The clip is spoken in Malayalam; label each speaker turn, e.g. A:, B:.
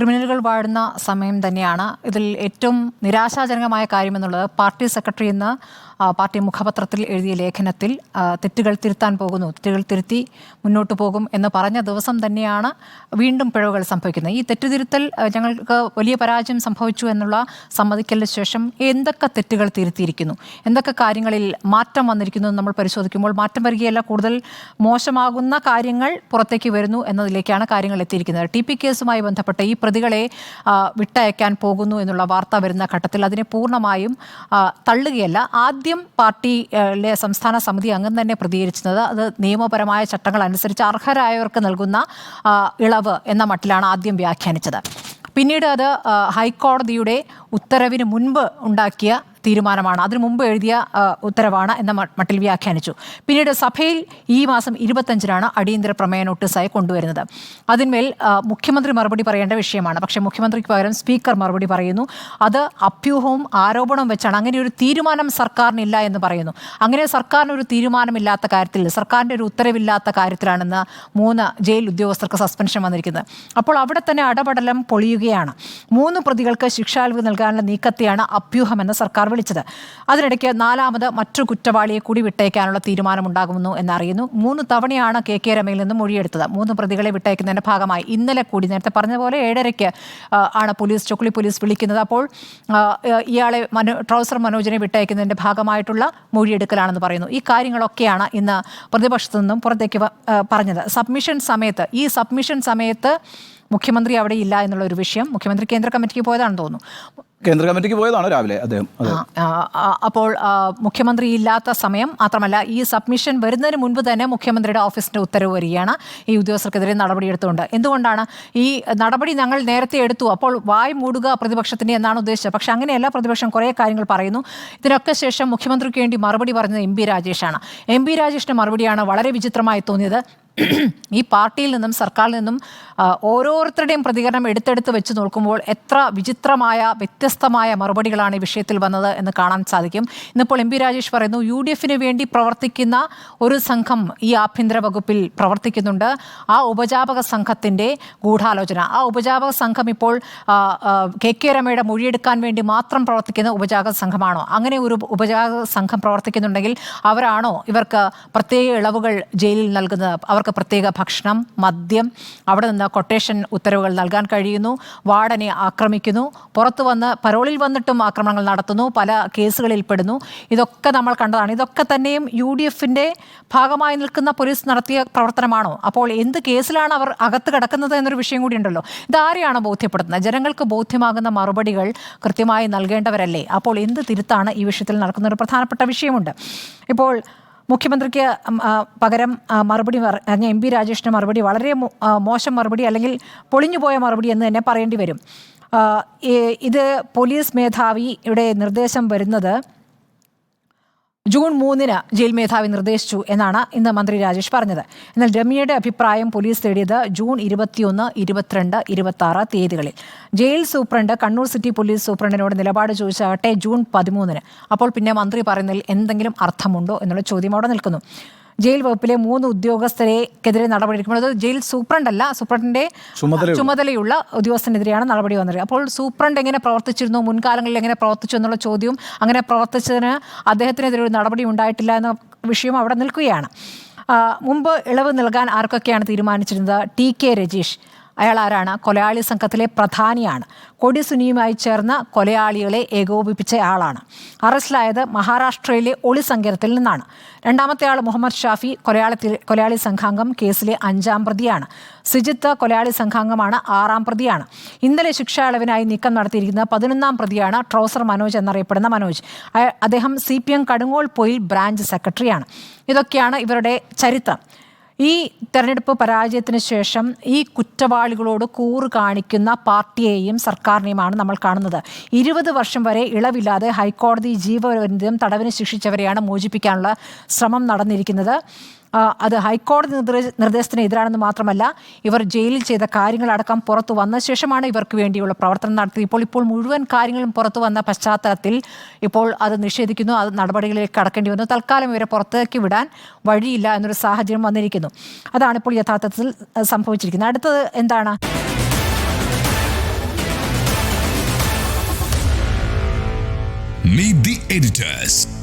A: ക്രിമിനലുകൾ വാഴുന്ന സമയം തന്നെയാണ്. ഇതിൽ ഏറ്റവും നിരാശാജനകമായ കാര്യമെന്നുള്ളത് പാർട്ടി സെക്രട്ടറി ഇന്ന് പാർട്ടി മുഖപത്രത്തിൽ എഴുതിയ ലേഖനത്തിൽ തെറ്റുകൾ തിരുത്താൻ പോകുന്നു, തെറ്റുകൾ തിരുത്തി മുന്നോട്ട് പോകും എന്ന് പറഞ്ഞ ദിവസം തന്നെയാണ് വീണ്ടും പിഴവുകൾ സംഭവിക്കുന്നത്. ഈ തെറ്റുതിരുത്തൽ ഞങ്ങൾക്ക് വലിയ പരാജയം സംഭവിച്ചു എന്നുള്ള സമ്മതിക്കലിന് ശേഷം എന്തൊക്കെ തെറ്റുകൾ തിരുത്തിയിരിക്കുന്നു, എന്തൊക്കെ കാര്യങ്ങളിൽ മാറ്റം വന്നിരിക്കുന്നു നമ്മൾ പരിശോധിക്കുമ്പോൾ മാറ്റം വരികയല്ല, കൂടുതൽ മോശമാകുന്ന കാര്യങ്ങൾ പുറത്തേക്ക് വരുന്നു എന്നതിലേക്കാണ് കാര്യങ്ങൾ എത്തിയിരിക്കുന്നത്. TP കേസുമായി ബന്ധപ്പെട്ട് ഈ പ്രതികളെ വിട്ടയക്കാൻ പോകുന്നു എന്നുള്ള വാർത്ത വരുന്ന ഘട്ടത്തിൽ അതിനെ പൂർണ്ണമായും തള്ളുകയല്ല. ആദ്യം പാർട്ടിയിലെ സംസ്ഥാന സമിതി അംഗം തന്നെ പ്രതികരിച്ചത് അത് നിയമപരമായ ചട്ടങ്ങൾ അനുസരിച്ച് അർഹരായവർക്ക് നൽകുന്ന ഇളവ് എന്ന മട്ടിലാണ് ആദ്യം വ്യാഖ്യാനിച്ചത്. പിന്നീട് അത് ഹൈക്കോടതിയുടെ ഉത്തരവിന് മുൻപ് ഉണ്ടാക്കിയ തീരുമാനമാണ്, അതിനു മുമ്പ് എഴുതിയ ഉത്തരവാണ് എന്ന മട്ടിൽ വ്യാഖ്യാനിച്ചു. പിന്നീട് സഭയിൽ ഈ മാസം 25-നാണ് അടിയന്തര പ്രമേയ നോട്ടീസായി കൊണ്ടുവരുന്നത്. അതിന്മേൽ മുഖ്യമന്ത്രി മറുപടി പറയേണ്ട വിഷയമാണ്. പക്ഷേ മുഖ്യമന്ത്രിക്ക് പകരം സ്പീക്കർ മറുപടി പറയുന്നു. അത് അഭ്യൂഹവും ആരോപണവും വെച്ചാണ്. അങ്ങനെ ഒരു തീരുമാനം സർക്കാരിനില്ല എന്ന് പറയുന്നു. അങ്ങനെ സർക്കാരിനൊരു തീരുമാനമില്ലാത്ത കാര്യത്തിൽ, സർക്കാരിൻ്റെ ഒരു ഉത്തരവില്ലാത്ത കാര്യത്തിലാണെന്ന് 3 ജയിൽ ഉദ്യോഗസ്ഥർക്ക് സസ്പെൻഷൻ വന്നിരിക്കുന്നത്. അപ്പോൾ അവിടെ തന്നെ അടപടലം പൊളിയുകയാണ്. 3 പ്രതികൾക്ക് ശിക്ഷാൽവ് നൽകാനുള്ള നീക്കത്തെയാണ് അഭ്യൂഹമെന്ന് സർക്കാർ വിളിച്ചത്. അതിനിടയ്ക്ക് 4ാമത് മറ്റൊരു കുറ്റവാളിയെ കൂടി വിട്ടയക്കാനുള്ള തീരുമാനമുണ്ടാകുന്നു എന്നറിയുന്നു. 3 തവണയാണ് KK രമയിൽ നിന്ന് മൊഴിയെടുത്തത്. 3 പ്രതികളെ വിട്ടയക്കുന്നതിൻ്റെ ഭാഗമായി ഇന്നലെ കൂടി, നേരത്തെ പറഞ്ഞ പോലെ 7:30 ആണ് ചൊക്ലി പോലീസ് വിളിക്കുന്നത്. അപ്പോൾ ഇയാളെ ട്രൗസർ മനോജിനെ വിട്ടയക്കുന്നതിൻ്റെ ഭാഗമായിട്ടുള്ള മൊഴിയെടുക്കലാണെന്ന് പറയുന്നു. ഈ കാര്യങ്ങളൊക്കെയാണ് ഇന്ന് പ്രതിപക്ഷത്തു നിന്നും പുറത്തേക്ക് പറഞ്ഞത്. ഈ സബ്മിഷൻ സമയത്ത് മുഖ്യമന്ത്രി അവിടെ ഇല്ല എന്നുള്ള ഒരു വിഷയം. മുഖ്യമന്ത്രി കേന്ദ്ര കമ്മിറ്റിക്ക് പോയതാണെന്ന് തോന്നുന്നു.
B: കേന്ദ്ര കമ്മിറ്റിക്ക് പോയതാണ് രാവിലെ അദ്ദേഹം.
A: അപ്പോൾ മുഖ്യമന്ത്രി ഇല്ലാത്ത സമയം മാത്രമല്ല, ഈ സബ്മിഷൻ വരുന്നതിന് മുൻപ് തന്നെ മുഖ്യമന്ത്രിയുടെ ഓഫീസിൻ്റെ ഉത്തരവ് വരികയാണ് ഈ ഉദ്യോഗസ്ഥർക്കെതിരെ നടപടിയെടുത്തുകൊണ്ട്. എന്തുകൊണ്ടാണ് ഈ നടപടി ഞങ്ങൾ നേരത്തെ എടുത്തു, അപ്പോൾ വായ് മൂടുക പ്രതിപക്ഷത്തിൻ്റെ എന്നാണ് ഉദ്ദേശിച്ചത്. പക്ഷേ അങ്ങനെയല്ല, പ്രതിപക്ഷം കുറേ കാര്യങ്ങൾ പറയുന്നു. ഇതിനൊക്കെ ശേഷം മുഖ്യമന്ത്രിക്ക് വേണ്ടി മറുപടി പറഞ്ഞത് MP രാജേഷാണ്. MP രാജേഷിൻ്റെ മറുപടിയാണ് വളരെ വിചിത്രമായി തോന്നിയത്. ഈ പാർട്ടിയിൽ നിന്നും സർക്കാരിൽ നിന്നും ഓരോരുത്തരുടെയും പ്രതികരണം എടുത്തെടുത്ത് വെച്ച് നോക്കുമ്പോൾ എത്ര വിചിത്രമായ വ്യത്യസ്തമായ മറുപടികളാണ് ഈ വിഷയത്തിൽ വന്നത് എന്ന് കാണാൻ സാധിക്കും. ഇന്നിപ്പോൾ MP രാജേഷ് പറയുന്നു, UDF-ന് വേണ്ടി പ്രവർത്തിക്കുന്ന ഒരു സംഘം ഈ ആഭ്യന്തര വകുപ്പിൽ പ്രവർത്തിക്കുന്നുണ്ട്. ആ ഉപജാപക സംഘത്തിൻ്റെ ഗൂഢാലോചന, ആ ഉപജാപക സംഘം ഇപ്പോൾ KK രമയുടെ മൊഴിയെടുക്കാൻ വേണ്ടി മാത്രം പ്രവർത്തിക്കുന്ന ഉപജാപക സംഘമാണോ? അങ്ങനെ ഒരു ഉപജാപക സംഘം പ്രവർത്തിക്കുന്നുണ്ടെങ്കിൽ അവരാണോ ഇവർക്ക് പ്രത്യേക ഇളവുകൾ ജയിലിൽ നൽകുന്നത്? അവർക്ക് പ്രത്യേക ഭക്ഷണം, മദ്യം, അവിടെ നിന്ന് കൊട്ടേഷൻ ഉത്തരവുകൾ നൽകാൻ കഴിയുന്നു, വാർഡനെ ആക്രമിക്കുന്നു, പുറത്തു വന്ന് പരോളിൽ വന്നിട്ടും ആക്രമണങ്ങൾ നടത്തുന്നു, പല കേസുകളിൽ പെടുന്നു. ഇതൊക്കെ നമ്മൾ കണ്ടതാണ്. ഇതൊക്കെ തന്നെയും UDF-ന്റെ ഭാഗമായി നിൽക്കുന്ന പോലീസ് നടത്തിയ പ്രവർത്തനമാണോ? അപ്പോൾ എന്ത് കേസിലാണ് അവർ അകത്ത് കിടക്കുന്നത് എന്നൊരു വിഷയം കൂടി ഉണ്ടല്ലോ. ഇതാരെയാണ് ബോധ്യപ്പെടുത്തുന്നത്? ജനങ്ങൾക്ക് ബോധ്യമാകുന്ന മറുപടികൾ കൃത്യമായി നൽകേണ്ടവരല്ലേ? അപ്പോൾ എന്ത് തിരുത്താണ് ഈ വിഷയത്തിൽ നടക്കുന്ന ഒരു പ്രധാനപ്പെട്ട വിഷയമുണ്ട്. ഇപ്പോൾ മുഖ്യമന്ത്രിക്ക് പകരം മറുപടി പറഞ്ഞ MP രാജേഷിൻ്റെ മറുപടി വളരെ മോശം മറുപടി, അല്ലെങ്കിൽ പൊളിഞ്ഞുപോയ മറുപടി എന്ന് തന്നെ പറയേണ്ടി വരും. ഇത് പോലീസ് മേധാവിയുടെ നിർദ്ദേശം വരുന്നത് ജൂൺ 3-ന് ജയിൽ മേധാവി നിർദ്ദേശിച്ചു എന്നാണ് ഇന്ന് മന്ത്രി രാജേഷ് പറഞ്ഞത്. എന്നാൽ രമ്യയുടെ അഭിപ്രായം പോലീസ് തേടിയത് ജൂൺ 21, 22, 26 തീയതികളിൽ. Jail superintendent Kannur city police സൂപ്രണ്ടിനോട് നിലപാട് ചോദിച്ചാകട്ടെ ജൂൺ 13-ന്. അപ്പോൾ പിന്നെ മന്ത്രി പറയുന്നതിൽ എന്തെങ്കിലും അർത്ഥമുണ്ടോ എന്നുള്ള ചോദ്യം അവിടെ നിൽക്കുന്നു. ജയിൽ വകുപ്പിലെ 3 ഉദ്യോഗസ്ഥരെക്കെതിരെ നടപടിയെടുക്കുമ്പോൾ അത് ജയിൽ സൂപ്രണ്ടല്ല, സൂപ്രണ്ടിൻ്റെ ചുമതലയുള്ള ഉദ്യോഗസ്ഥനെതിരെയാണ് നടപടി വന്നത്. അപ്പോൾ സൂപ്രണ്ട് എങ്ങനെ പ്രവർത്തിച്ചിരുന്നു, മുൻകാലങ്ങളിൽ എങ്ങനെ പ്രവർത്തിച്ചു എന്നുള്ള ചോദ്യവും, അങ്ങനെ പ്രവർത്തിച്ചതിന് അദ്ദേഹത്തിനെതിരെ ഒരു നടപടി ഉണ്ടായിട്ടില്ല എന്ന വിഷയം അവിടെ നിൽക്കുകയാണ്. മുമ്പ് ഇളവ് നൽകാൻ ആർക്കൊക്കെയാണ് തീരുമാനിച്ചിരുന്നത്? TK രജീഷ്. അയാൾ ആരാണ്? കൊലയാളി സംഘത്തിലെ പ്രധാനിയാണ്. കൊടി സുനിയുമായി ചേർന്ന് കൊലയാളികളെ ഏകോപിപ്പിച്ച ആളാണ്. അറസ്റ്റിലായത് മഹാരാഷ്ട്രയിലെ ഒളി സങ്കേതത്തിൽ നിന്നാണ്. 2ാമത്തെ ആൾ മുഹമ്മദ് ഷാഫി, കൊലയാളി സംഘാംഗം, കേസിലെ 5ാം പ്രതിയാണ്. സിജിത്ത് കൊലയാളി സംഘാംഗമാണ്, 6ാം പ്രതിയാണ്. ഇന്നലെ ശിക്ഷാ ഇളവിനായി നീക്കം നടത്തിയിരിക്കുന്ന 11ാം പ്രതിയാണ് ട്രൗസർ മനോജ് എന്നറിയപ്പെടുന്ന മനോജ്. അദ്ദേഹം CPM കടുങ്ങോൾപ്പൊയിൽ ബ്രാഞ്ച് സെക്രട്ടറിയാണ്. ഇതൊക്കെയാണ് ഇവരുടെ ചരിത്രം. ഈ തെരഞ്ഞെടുപ്പ് പരാജയത്തിന് ശേഷം ഈ കുറ്റവാളികളോട് കൂറ് കാണിക്കുന്ന പാർട്ടിയെയും സർക്കാരിനെയുമാണ് നമ്മൾ കാണുന്നത്. 20 വർഷം വരെ ഇളവില്ലാതെ ഹൈക്കോടതി ജീവപര്യന്തം തടവിന് ശിക്ഷിച്ചവരെയാണ് മോചിപ്പിക്കാനുള്ള ശ്രമം നടന്നിരിക്കുന്നത്. അത് ഹൈക്കോടതി നിർദ്ദേശത്തിന് എതിരാണെന്ന് മാത്രമല്ല, ഇവർ ജയിലിൽ ചെയ്ത കാര്യങ്ങളടക്കം പുറത്തു വന്ന ശേഷമാണ് ഇവർക്ക് വേണ്ടിയുള്ള പ്രവർത്തനം നടത്തിയത്. ഇപ്പോൾ മുഴുവൻ കാര്യങ്ങളും പുറത്തു വന്ന പശ്ചാത്തലത്തിൽ ഇപ്പോൾ അത് നിഷേധിക്കുന്നു, അത് നടപടികളിലേക്ക് കടക്കേണ്ടി വന്നു. തൽക്കാലം ഇവരെ പുറത്തേക്ക് വിടാൻ വഴിയില്ല എന്നൊരു സാഹചര്യം വന്നിരിക്കുന്നു. അതാണിപ്പോൾ യഥാർത്ഥത്തിൽ സംഭവിച്ചിരിക്കുന്നത്. അടുത്തത് എന്താണ്?
C: Meet the editors.